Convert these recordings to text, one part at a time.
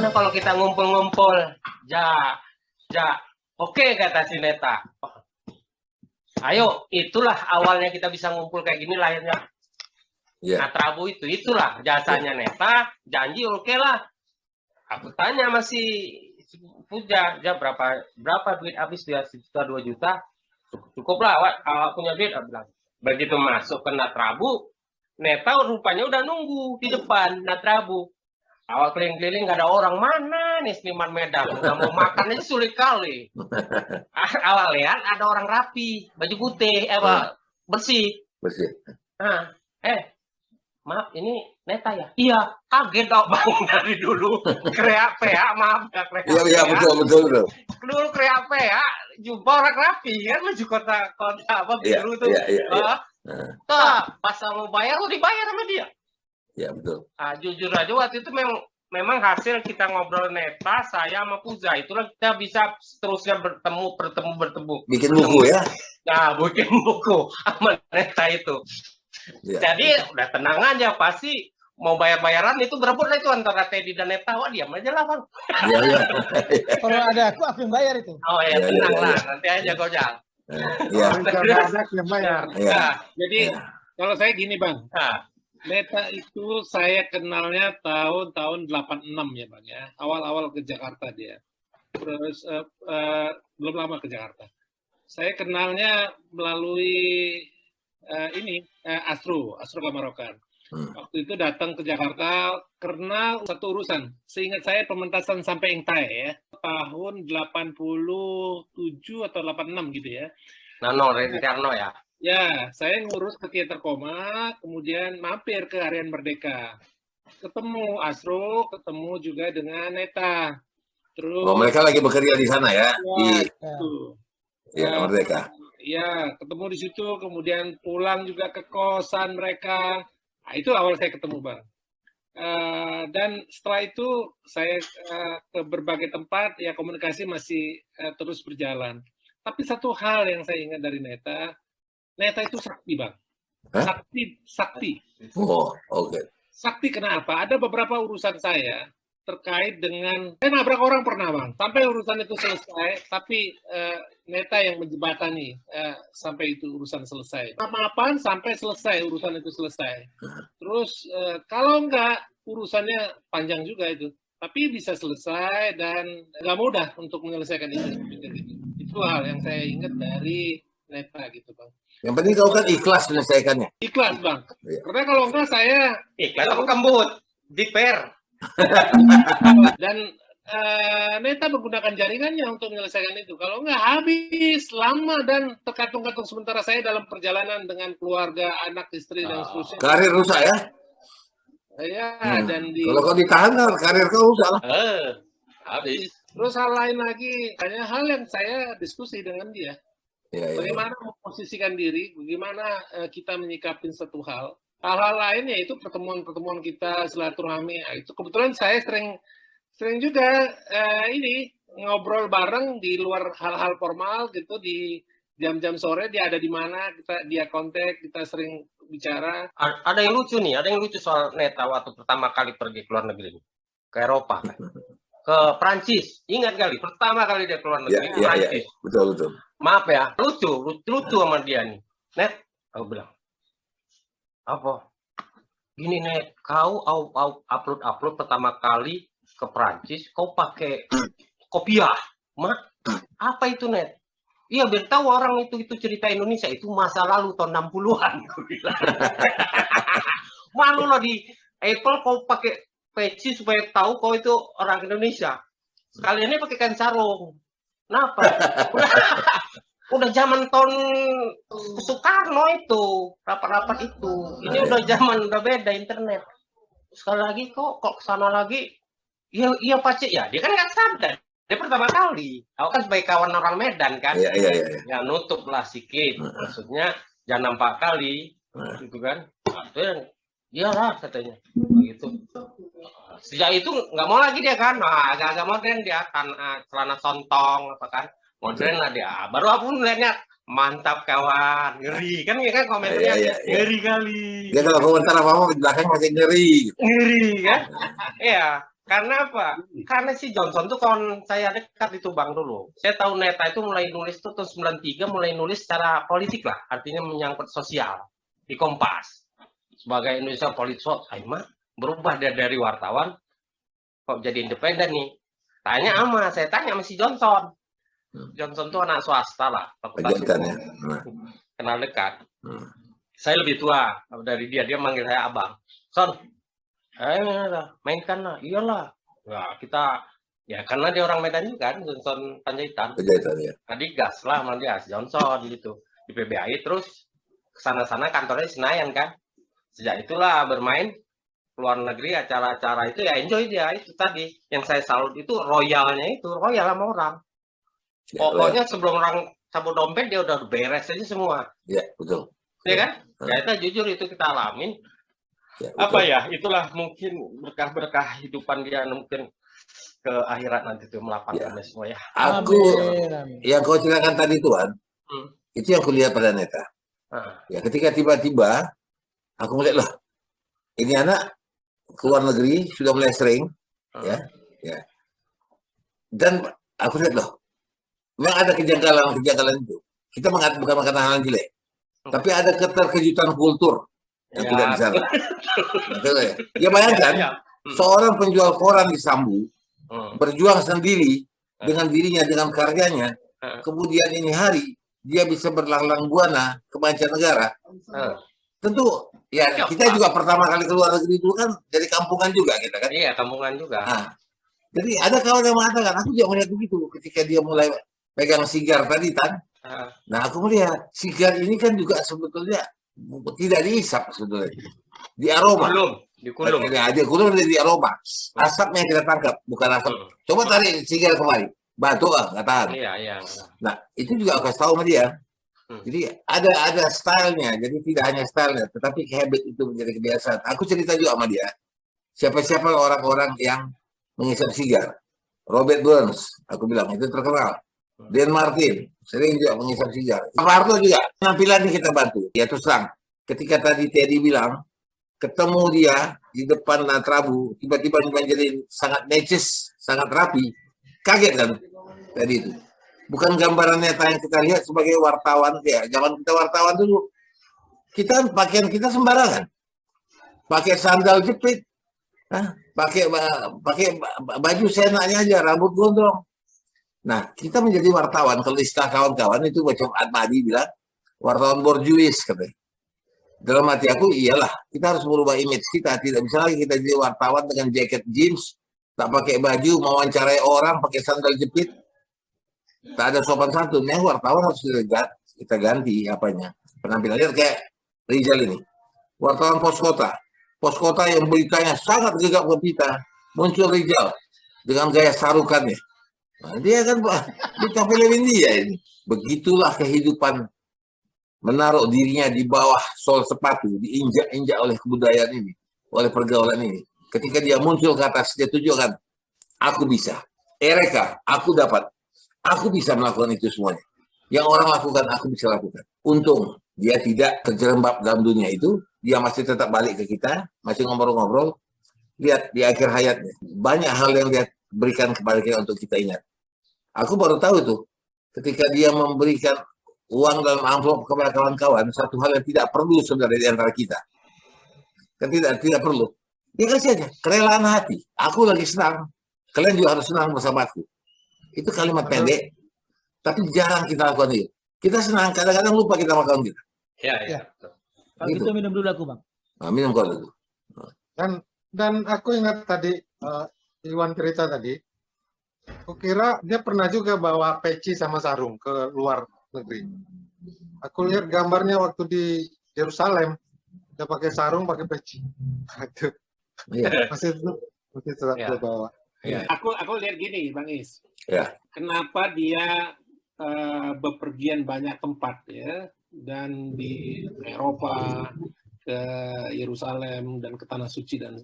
Gimana kalau kita ngumpul-ngumpul? Oke, kata si Neta. Ayo, itulah awalnya kita bisa ngumpul kayak gini lahirnya. Nah, Prabu itulah jasanya Neta, janji oke lah. Aku tanya masih Puja, berapa duit habis dia, 1 juta, 2 juta? Cukup lah, punya duit, bilang. Begitu masuk ke Natrabu, Neta rupanya udah nunggu di depan Natrabu. Awal keliling-keliling nggak ada orang, mana nih seniman Medan, udah mau makan aja sulit kali. Awal lihat ada orang rapi, baju putih, bersih. Nah, maaf, ini Neta ya? Iya, kaget dong bang dari dulu. Kreak PA, maaf ya kreak. Iya, betul. Dulu kreak PA, jumpa orang rapi kan, baju kota apa biru tuh. Iya. Pas mau bayar, lu dibayar sama dia. Iya, betul. Jujur aja waktu itu memang hasil kita ngobrol Neta, saya sama Puja. Itulah kita bisa seterusnya bertemu. Bikin buku ya? Nah, bikin buku sama Neta itu. Ya. Jadi udah tenang aja, pasti mau bayar-bayaran itu berebut lah itu antara Teddy dan Neta. Wah, diam aja lah bang. Iya. Kalau ada aku yang bayar itu. Oh ya, tenang lah, nanti aja Gojal. Iya. Ada aku yang bayar. Jadi kalau saya gini bang, Neta itu saya kenalnya tahun 86 ya bang ya, awal-awal ke Jakarta dia. Terus belum lama ke Jakarta. Saya kenalnya melalui Astro Kamarokan. Waktu itu datang ke Jakarta karena satu urusan. Seingat saya pementasan sampai Engtai ya, tahun 87 atau 86 gitu ya. Redi Karno ya. Ya, saya ngurus ke Teater Koma, kemudian mampir ke Harian Merdeka. Ketemu Astro, ketemu juga dengan Neta. Terus mereka lagi bekerja di sana ya? Di Merdeka. Ya, ketemu di situ, kemudian pulang juga ke kosan mereka. Nah, itu awal saya ketemu bang. Dan setelah itu saya ke berbagai tempat, ya komunikasi masih terus berjalan. Tapi satu hal yang saya ingat dari Neta itu sakti bang. Sakti. Oh, oke. Sakti kenapa? Ada beberapa urusan saya terkait dengan saya nabrak orang pernah bang, sampai urusan itu selesai, tapi Neta yang menjembatani sampai itu urusan selesai. Maaf-maafan sampai selesai urusan itu selesai. Terus kalau enggak urusannya panjang juga itu, tapi bisa selesai dan nggak mudah untuk menyelesaikan itu. Itu hal yang saya ingat dari Neta gitu bang. Yang penting kau kan ikhlas menyelesaikannya. Ikhlas bang. Karena kalau enggak saya ikhlas apa kembut diper. Dan Neta menggunakan jaringannya untuk menyelesaikan itu. Kalau enggak habis lama dan terkatung-katung, sementara saya dalam perjalanan dengan keluarga, anak, istri dan seterusnya. Karir rusak ya? Ya, dan kalau kau ditahan, karir kau rusak lah. Habis. Terus hal lain lagi, hanya hal yang saya diskusi dengan dia. Bagaimana memposisikan diri, bagaimana kita menyikapin satu hal. Hal-hal lain yaitu pertemuan-pertemuan kita, silaturahmi. Itu kebetulan saya sering juga ngobrol bareng di luar hal-hal formal gitu, di jam-jam sore dia ada di mana, dia kontak, kita sering bicara. Ada yang lucu soal Neta waktu pertama kali pergi ke luar negeri, ke Eropa, ke Prancis. Ingat kali pertama kali dia ke luar negeri, Prancis. Betul. Maaf ya, lucu sama dia nih. Net, aku bilang, apa? Gini Net, kau upload pertama kali ke Prancis, kau pakai kopiah. Apa itu Net? Iya, biar tahu orang itu cerita Indonesia, itu masa lalu tahun 60-an. Malu loh di Apple kau pakai peci supaya tahu kau itu orang Indonesia. Sekaliannya pakai kain sarung. Kenapa? Udah zaman tahun Soekarno itu, rapat-rapat itu. Ini udah zaman, udah beda internet. Sekali lagi kok kesana lagi, iya Pak Cik ya, dia kan nggak sadar. Dia pertama kali, aku kan sebagai kawan orang Medan kan, ya nutup lah sikit, maksudnya jangan nampak kali, gitu kan. Iyalah katanya, begitu. Sejak itu nggak mau lagi dia kan, agak-agak modern dia kan, celana sontong apa kan, modern lah dia. Baru aku melihatnya mantap kawan, ngeri kan ya kan komennya, ngeri kali. Dia kalau komentar apa-apa di belakang masih ngeri. Ngeri kan, iya. Karena apa? Karena si Johnson tuh kawan saya dekat itu Bang dulu. Saya tahu Neta itu mulai nulis tuh tahun 93 mulai nulis secara politik lah, artinya menyangkut sosial di Kompas. Sebagai Indonesia Politshop, mah berubah dari wartawan kok jadi independen nih. Saya tanya sama si Johnson. Johnson tuh anak swasta lah, fakultas Pejantan ya. hukum. Kenal dekat. Saya lebih tua dari dia manggil saya abang. Son, mainkan lah, iyalah. Nah, kita ya karena dia orang Medan juga kan, Johnson Panjaitan. Pejantan ya. Tadi gas lah sama dia, Johnson gitu di PBI, terus kesana-sana kantornya di Senayan kan. Sejak itulah bermain luar negeri, acara-acara itu ya enjoy dia. Itu tadi yang saya salut itu royal sama orang. Ya, Pokoknya sebelum orang cabut dompet dia udah beres aja semua. ya betul. Ya kan? Ya itu jujur itu kita alamin. Ya, Apa ya, itulah mungkin berkah-berkah hidupan dia mungkin ke akhirat nanti tuh melapangkannya semua ya. Aku yang kau ceritakan tadi Tuan, itu yang kulihat pada Neta. Ya ketika tiba-tiba aku melihat loh, ini anak keluar negeri sudah mulai sering, ya. Dan aku lihat loh, memang ada kejanggalan itu. Kita bukan mengatakan hal jelek, tapi ada keterkejutan kultur yang tidak bisa. Ya bayangkan, seorang penjual koran di Sambu berjuang sendiri dengan dirinya, dengan karyanya, kemudian ini hari dia bisa berlanglang buana ke mancanegara. Tentu, ya kita juga pertama kali keluar negeri itu kan dari kampungan juga kita kan. Iya, kampungan juga. Nah, jadi ada kawan yang mengatakan, aku juga melihat begitu ketika dia mulai pegang sigar tadi kan. Nah, aku melihat sigar ini kan juga sebetulnya tidak diisap sebetulnya, di aroma. Dikulung. Ya, dikulung di aroma. Asapnya kita tangkap, bukan asap. Coba tarik sigar kemari, batu nggak tahan. Iya. Nah, itu juga aku kasih tahu sama dia. Jadi ada stylenya, jadi tidak hanya stylenya, tetapi habit itu menjadi kebiasaan. Aku cerita juga sama dia. Siapa-siapa orang-orang yang mengisap sigar. Robert Burns, aku bilang itu terkenal. Dan Martin sering juga mengisap sigar. Pak Harto juga penampilannya kita bantu. Ya terus terang, ketika tadi Teddy bilang ketemu dia di depan Prabu, tiba-tiba menjadi sangat necis, sangat rapi, kaget kan tadi itu. Bukan gambaran Neta yang kita lihat sebagai wartawan ya. Zaman kita wartawan dulu, kita pakaian kita sembarangan, pakai sandal jepit, pakai baju seenaknya aja, rambut gondrong. Nah, kita menjadi wartawan, kalau istilah kawan-kawan itu macam Atmadi bilang, wartawan borjuis katanya. Dalam hati aku, iyalah, kita harus merubah image kita. Tidak bisa lagi kita jadi wartawan dengan jaket jeans, tak pakai baju, mewawancarai orang, pakai sandal jepit, tak ada sopan santun. Yang wartawan harus kita ganti apanya. Penampilannya kayak Rizal ini. Wartawan pos kota yang beritanya sangat gegap gempita, muncul Rizal dengan gaya sarukannya. Nah, dia kan kita filmin dia ini. Begitulah kehidupan menaruh dirinya di bawah sol sepatu, diinjak-injak oleh kebudayaan ini, oleh pergaulan ini. Ketika dia muncul ke atas, dia tunjukkan, aku bisa. Ereka, aku dapat. Aku bisa melakukan itu semuanya. Yang orang lakukan, aku bisa lakukan. Untung, dia tidak terjerembab dalam dunia itu, dia masih tetap balik ke kita, masih ngobrol-ngobrol. Lihat, di akhir hayatnya, banyak hal yang dia berikan kepada kita untuk kita ingat. Aku baru tahu itu, ketika dia memberikan uang dalam amplop kepada kawan-kawan, satu hal yang tidak perlu sebenarnya di antara kita. Kan tidak perlu. Dia kasih aja, kerelaan hati. Aku lagi senang, kalian juga harus senang bersama aku. Itu kalimat pendek, tapi jarang kita lakukan itu. Kita senang, kadang-kadang lupa kita makan kita. Iya. Kalau gitu minum dulu aku, Bang. Nah, minum kau dulu. Dan aku ingat tadi, Iwan cerita tadi, aku kira dia pernah juga bawa peci sama sarung ke luar negeri. Aku lihat gambarnya waktu di Yerusalem, dia pakai sarung, pakai peci. Itu masih tetap dia bawa. Ya. Aku lihat gini, Bang Is. Ya. Kenapa dia bepergian banyak tempat ya, dan di Eropa, ke Yerusalem dan ke Tanah Suci dan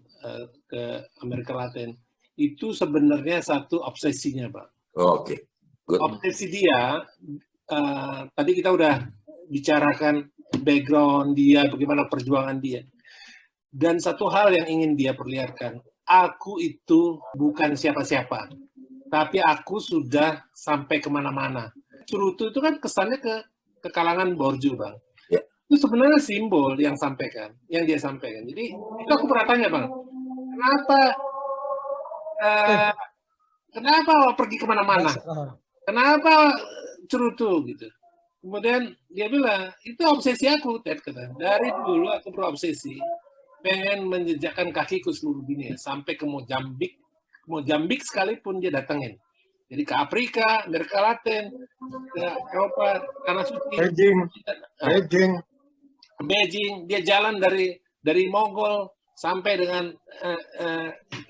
ke Amerika Latin. Itu sebenarnya satu obsesinya, Pak. Oke. Good. Obsesi dia, tadi kita udah bicarakan background dia, bagaimana perjuangan dia. Dan satu hal yang ingin dia perlihatkan, aku itu bukan siapa-siapa, tapi aku sudah sampai kemana-mana. Cerutu itu kan kesannya ke kalangan borju, Bang. Ya. Itu sebenarnya simbol yang dia sampaikan. Jadi itu aku pernah tanya, Bang, kenapa pergi kemana-mana? Kenapa cerutu gitu? Kemudian dia bilang, itu obsesi aku, Ted, kata. Dari dulu aku berobsesi, pengen menjejakkan kakiku seluruh dunia, sampai ke Mozambik sekalipun dia datangin. Jadi ke Afrika, Amerika Latin, ke Eropa, Tanah Suci, Beijing, dia jalan dari Mongol sampai dengan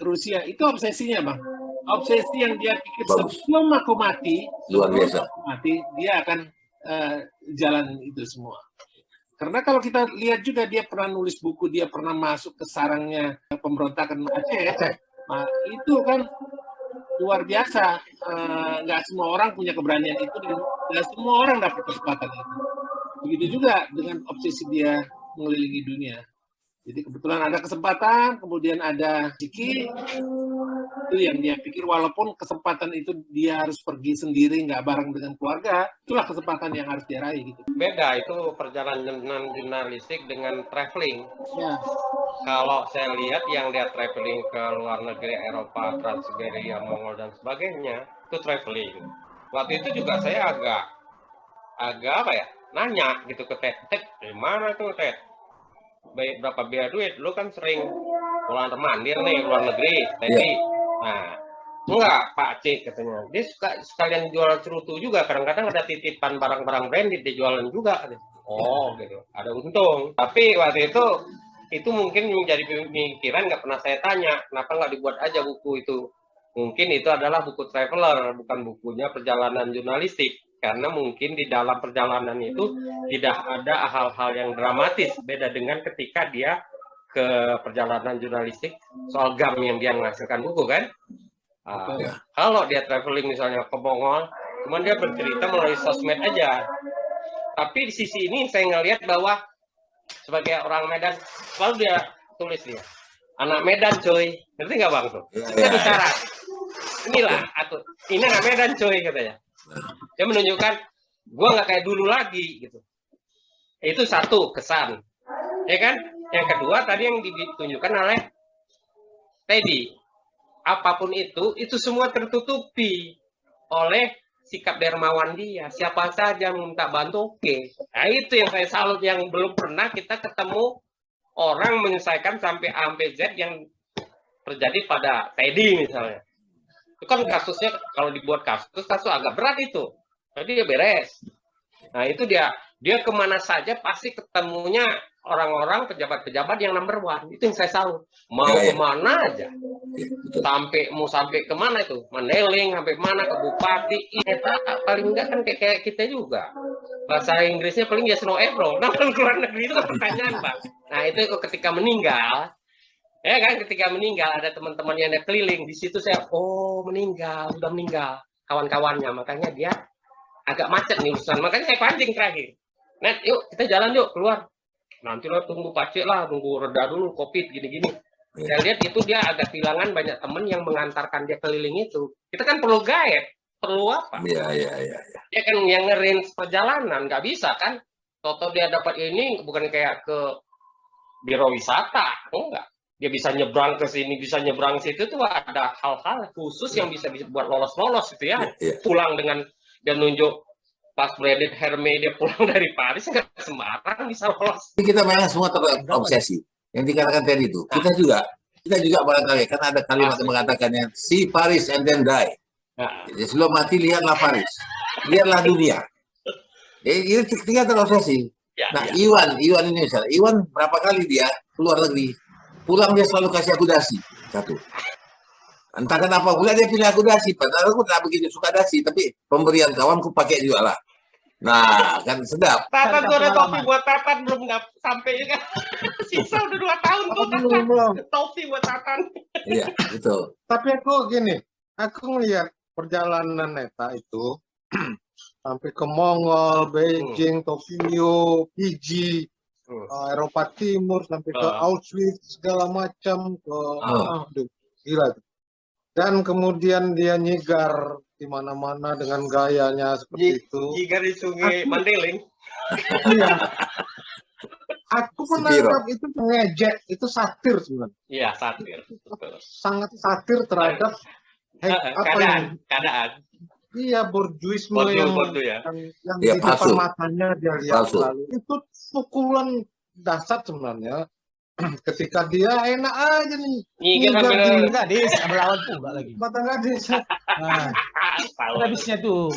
Rusia. Itu obsesinya, Bang. Obsesi yang dia pikir sebelum aku mati, Luar biasa. dia akan jalan itu semua. Karena kalau kita lihat juga dia pernah nulis buku, dia pernah masuk ke sarangnya pemberontakan Aceh. Nah, itu kan luar biasa. Nggak semua orang punya keberanian itu, dan nggak semua orang dapat kesempatan itu. Begitu juga dengan obsesi dia mengelilingi dunia. Jadi kebetulan ada kesempatan, kemudian ada rezeki, itu yang dia pikir, walaupun kesempatan itu dia harus pergi sendiri, nggak bareng dengan keluarga, itulah kesempatan yang harus dia raih gitu. Beda itu perjalanan jurnalistik dengan traveling. Ya. Kalau saya lihat yang dia traveling ke luar negeri, Eropa, Transiberia, Mongol dan sebagainya, itu traveling. Waktu itu juga saya agak apa ya, nanya gitu ke Ted, di mana tuh Ted? Berapa biaya duit? Lu kan sering pulang mandir nih luar negeri, Teddy. Nah, enggak Pak C katanya. Dia suka sekalian jual cerutu juga. Kadang-kadang ada titipan barang-barang branded dia jualan juga. Oh gitu, ada untung. Tapi waktu itu mungkin menjadi pemikiran, nggak pernah saya tanya kenapa nggak dibuat aja buku itu. Mungkin itu adalah buku traveler, bukan bukunya perjalanan jurnalistik. Karena mungkin di dalam perjalanan itu tidak ada hal-hal yang dramatis. Beda dengan ketika dia ke perjalanan jurnalistik soal GAM yang dia menghasilkan buku kan. Kalau dia traveling misalnya ke Mongol, cuman dia bercerita melalui sosmed aja. Tapi di sisi ini saya ngelihat bahwa sebagai orang Medan, selalu dia tulis dia, anak Medan coy, ngerti nggak Bang tuh? Dia bicara, inilah aku, ini anak Medan coy katanya. Dia menunjukkan gue nggak kayak dulu lagi gitu. Itu satu kesan, ya kan? Yang kedua tadi yang ditunjukkan oleh Teddy, apapun itu semua tertutupi oleh sikap dermawan dia. Siapa saja minta bantu, oke. Nah itu yang saya salut, yang belum pernah kita ketemu orang menyelesaikan sampai A sampai Z yang terjadi pada Teddy misalnya. Itu kan kasusnya, kalau dibuat kasus agak berat itu. Jadi dia beres. Nah itu dia kemana saja pasti ketemunya orang-orang pejabat-pejabat yang number one. Itu yang saya salut. Mau kemana aja. Sampai kemana itu? Mandeling, sampai mana, ke bupati. Paling enggak kan kayak kita juga. Bahasa Inggrisnya paling ya snow apron. Nah, keluar negeri itu kan pertanyaan, Bang. Nah itu ketika meninggal, ya kan, ketika meninggal ada teman-teman yang ada keliling di situ, saya meninggal, udah meninggal kawan-kawannya, makanya dia agak macet nih urusan, makanya saya pancing terakhir. Net, yuk kita jalan yuk keluar. Nanti lah tunggu Pacik lah, tunggu reda dulu COVID gini-gini. Saya lihat itu dia agak kehilangan banyak teman yang mengantarkan dia keliling itu. Kita kan perlu guide, perlu apa? Iya. Dia kan yang ngerin perjalanan, nggak bisa kan? Toto dia dapat ini bukan kayak ke biro wisata, enggak. Dia bisa nyebrang ke sini, bisa nyebrang situ tuh ada hal-hal khusus yang bisa buat lolos gitu ya. Pulang dengan dia nunjuk pas Branded Hermes dia pulang dari Paris, nggak sembarang bisa lolos. Kita memang semua terobsesi. Yang dikatakan tadi itu, kita juga barangkali karena ada kalimat yang mengatakannya see Paris and then die. Jadi sebelum mati lihatlah Paris, lihatlah dunia. Ini kita terobsesi. Nah, Iwan ini misalnya, Iwan berapa kali dia keluar negeri, pulang dia selalu kasih aku dasi satu. Entah kenapa pula dia pilih aku dasi, padahal aku tak begitu suka dasi, tapi pemberian kawanku pakai juga lah. Nah, kan sedap. Tatan tuh ada topi buat Tatan belum sampai juga. Sisa udah 2 tahun tuh belum. topi buat Tatan. Iya, betul. Tapi aku gini, aku ngelihat perjalanan Neta itu sampai ke Mongol, Beijing, Tokyo, Fiji, Eropa Timur, sampai ke Auschwitz segala macam, ke gila itu. Dan kemudian dia nyigar di mana-mana dengan gayanya seperti itu. Jika di Sungai Aku- Mandeling. Iya. Aku Sepiro. menangkap itu mengejek, itu satir sebenarnya. Iya, satir. Betul. Sangat satir terhadap apa yang Keadaan. iya borjuisme yang Bordo ya. yang Ya, di depan palsu. matanya dia lihat Palsu. selalu. Itu pukulan dasar sebenarnya. Ketika dia enak aja nih. Nyigar Nyigar bener. di Gadis, melawan pula lagi. Batang Gadis. Nah, Tahu. habisnya tuh.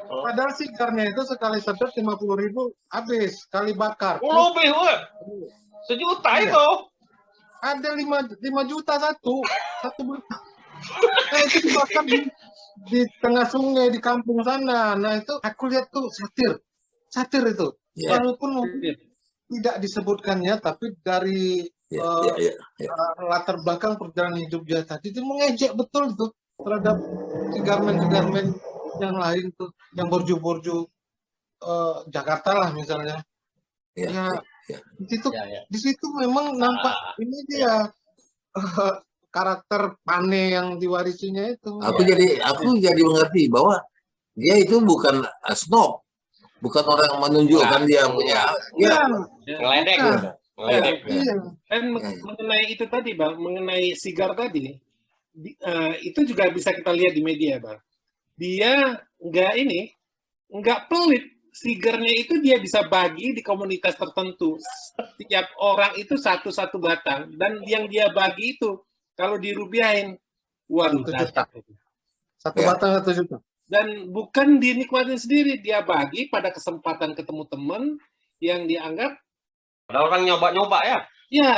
Padahal sigarnya itu sekali sedot 50.000 habis, sekali bakar. Lebih, weh. 1 juta Iya. itu. Ada 5 juta satu bulan. Nah, itu dibakar di tengah sungai di kampung sana. Nah itu aku lihat tuh satir itu. Ya, Walaupun mungkin tidak disebutkannya, tapi dari ya. latar belakang perjalanan hidup dia tadi itu mengejek betul tuh terhadap sigarmen yang lain tuh, yang borju-borju Jakarta lah misalnya. Ya. Di situ, Ya, ya. di situ memang nampak ini dia karakter Pane yang diwarisinya itu. Aku jadi mengerti bahwa dia itu bukan snob, bukan orang yang menunjukkan dia punya. Iya, Ngeledek. Bukan. Gitu. Ngeledek. iya. Dan mengenai itu tadi, Bang, mengenai sigar tadi, itu juga bisa kita lihat di media, Bang. Dia nggak pelit. Sigarnya itu dia bisa bagi di komunitas tertentu. Setiap orang itu satu-satu batang. Dan yang dia bagi itu, kalau dirupiahin, waduh, 1 juta. dahsyat itu. Satu Ya. batang 1 juta. Dan bukan dinikmatin sendiri, dia bagi pada kesempatan ketemu teman yang dianggap, Ada orang nyoba-nyoba ya. ya,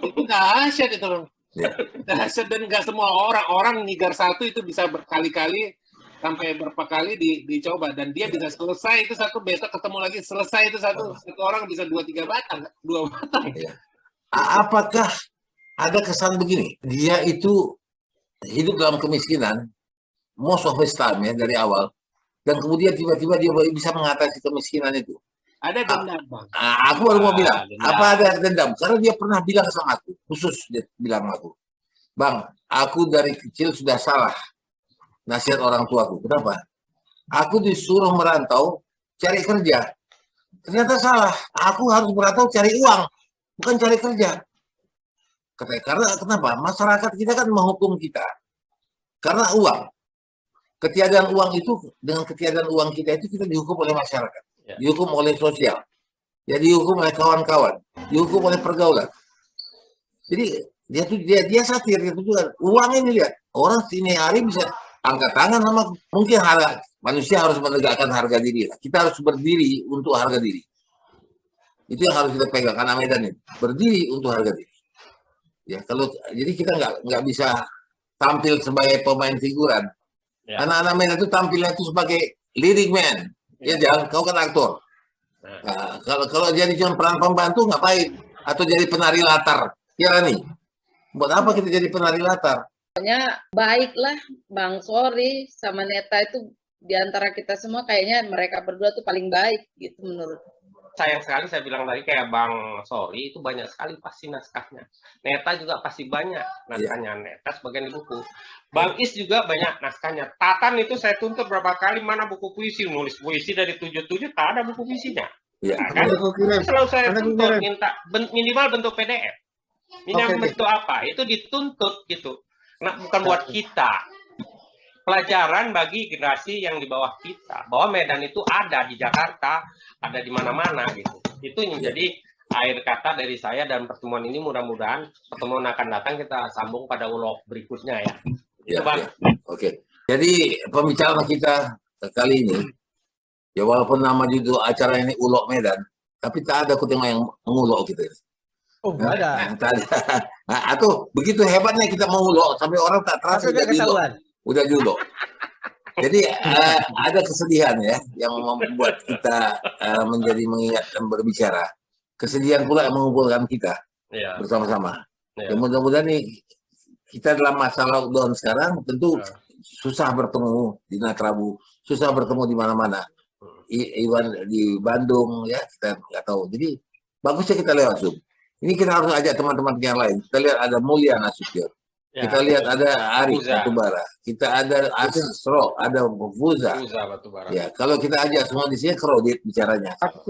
itu dahsyat itu, Bang. Ya. Dahsyat, dan nggak semua orang nyigar satu itu bisa berkali-kali sampai berapa kali dicoba, dan dia bisa selesai itu satu, besok ketemu lagi selesai itu satu orang bisa 2-3 batang, 2 batang. Apakah ada kesan begini? Dia itu hidup dalam kemiskinan most of his time ya dari awal, dan kemudian tiba-tiba dia bisa mengatasi kemiskinan itu. Ada dendam, Bang. Aku baru mau bilang, dendam. apa ada dendam? Karena dia pernah bilang sama aku, khusus dia bilang sama aku, Bang, aku dari kecil sudah salah nasihat orang tuaku. Kenapa? Aku disuruh merantau cari kerja. Ternyata salah. Aku harus merantau cari uang, bukan cari kerja. Karena kenapa? Masyarakat kita kan menghukum kita karena uang. Ketiadaan uang itu, dengan ketiadaan uang kita itu kita dihukum oleh masyarakat, dihukum oleh sosial, ya dihukum oleh kawan-kawan, dihukum oleh pergaulan. Jadi dia satir, dia juga uang ini lihat orang sini hari bisa angkat tangan sama, mungkin harga manusia harus menegakkan harga diri. Kita harus berdiri untuk harga diri. Itu yang harus kita pegang, karena Medan ini berdiri untuk harga diri. Ya kalau jadi kita nggak bisa tampil sebagai pemain figuran. Ya. Anak-anak Medan itu tampilnya itu sebagai leading man. Ya jangan, kau kan aktor. Nah, kalau jadi cuma peran pembantu ngapain? Atau jadi penari latar? Ya nih. Buat apa kita jadi penari latar? Baiklah Bang Sori sama Neta itu di antara kita semua kayaknya mereka berdua tuh paling baik gitu menurut. Sayang sekali saya bilang tadi kayak Bang Sori itu banyak sekali pasti naskahnya. Neta juga pasti banyak naskahnya. Neta sebagian di buku. Bang Is juga banyak naskahnya. Tatan itu saya tuntut berapa kali mana buku puisi. Nulis puisi dari 77 tak ada buku puisinya. Ya. Nah, kan? Aku kirim. Selalu saya Ada tuntut kirim. minta minimal bentuk PDF. Minimal Oke. bentuk apa? Itu dituntut gitu. Nah, bukan buat kita. Pelajaran bagi generasi yang di bawah kita. Bahwa Medan itu ada di Jakarta, ada di mana-mana gitu. Itu yang menjadi akhir kata dari saya, dan pertemuan ini mudah-mudahan pertemuan akan datang kita sambung pada ulok berikutnya ya. Ya, Itu, Bang. ya. Oke. Jadi pembicaraan kita kali ini, ya walaupun nama judul acara ini Ulok Medan, tapi tak ada kutipan yang mengulok gitu. Oh, nggak ada. Tak ada. Nah, atau begitu hebatnya kita mau ulok sampai orang tak terasa Tapi udah ketahuan. udah julok. Jadi ada kesedihan ya yang membuat kita menjadi mengingat dan berbicara. Kesedihan pula yang mengumpulkan kita Iya. bersama-sama. Iya. Ya, mudah-mudahan nih kita dalam masa lockdown sekarang tentu susah bertemu di Natrabu, susah bertemu di mana-mana. Iwan di Bandung ya kita nggak tahu. Jadi bagusnya kita lewat Zoom. Ini kita harus ajak teman-teman yang lain. Kita lihat ada Mulya Nasution, Kita lihat ada Arif Fuza. Batubara, kita ada Asro, ada Fuza. Fuza Batubara. Ya, kalau kita ajak semua di sini kredit bicaranya. Aku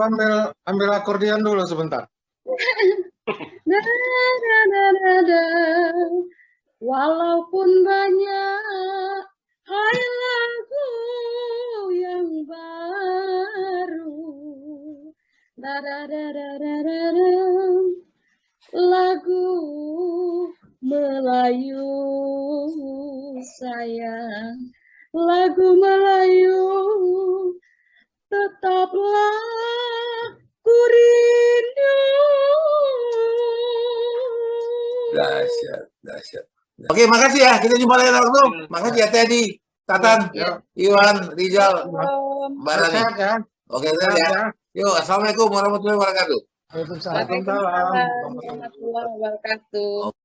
ambil akordeon dulu sebentar. Da, da, da, da, da. Walaupun banyak hai lagu yang baru, da, da, da, da, da, da, da. Lagu Melayu sayang, lagu Melayu tetaplah ku rindu. Dahsyat, dahsyat. Oke, makasih ya. Kita jumpa lain waktu. Makasih ya Teddy, Tatan, Ya. Iwan, Rizal, Mbak Rani. Sehat ya. Oke, sehat ya. Yuk, assalamualaikum warahmatullahi wabarakatuh. Waalaikumsalam. Waalaikumsalam warahmatullahi wabarakatuh.